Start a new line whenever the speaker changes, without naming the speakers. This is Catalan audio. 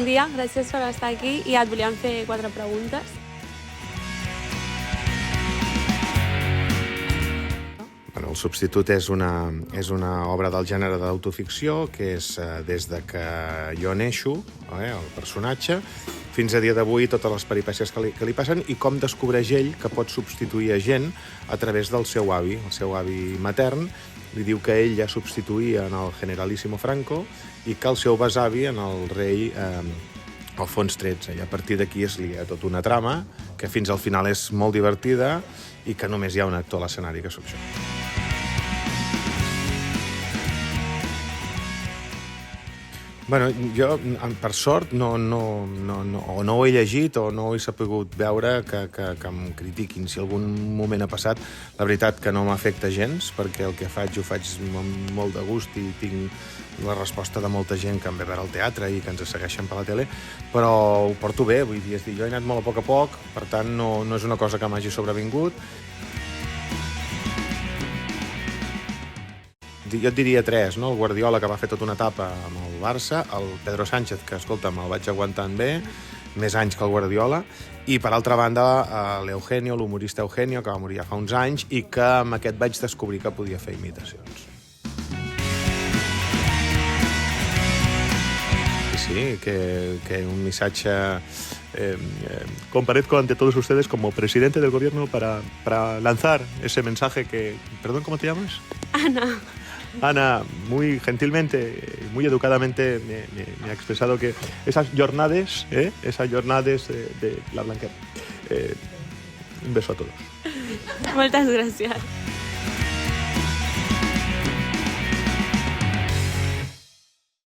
bon dia, gràcies per estar aquí i et volíem fer 4 preguntes.
Bueno, El substitut és una obra del gènere d'autoficció que és des de que jo neixo, el personatge, fins a dia d'avui totes les peripècies que li passen i com descobreix ell que pot substituir a gent a través del seu avi. El seu avi matern li diu que ell ja substituïa en el generalíssimo Franco i que el seu besavi en el rei Alfons XIII. I a partir d'aquí es lia tota una trama que fins al final és molt divertida i que només hi ha un actor a l'escenari, que sóc jo. Bueno, jo, per sort, o no ho he llegit o no ho he sapigut veure que em critiquin. Si algun moment ha passat, la veritat que no m'afecta gens, perquè el que faig ho faig amb molt de gust i tinc la resposta de molta gent que em ve a veure al teatre i que ens segueixen per la tele, però ho porto bé, vull dir, jo he anat molt a poc, per tant no és una cosa que m'hagi sobrevingut. Jo et diria 3, no? El Guardiola, que va fer tota una etapa amb el Barça, el Pedro Sánchez, que, escolta, me'l vaig aguantant bé, més anys que el Guardiola, i, per altra banda, l'Eugenio, l'humorista Eugenio, que va morir ja fa uns anys, i que amb aquest vaig descobrir que podia fer imitacions. Sí, que un missatge... comparezco ante todos ustedes como presidente del gobierno para lanzar ese mensaje que... Perdón, ¿cómo te llamas?
Ana.
Ana, muy gentilmente, muy educadamente me ha expresado que esas jornades de la Blanquer. Un beso a todos.
Moltes gràcies.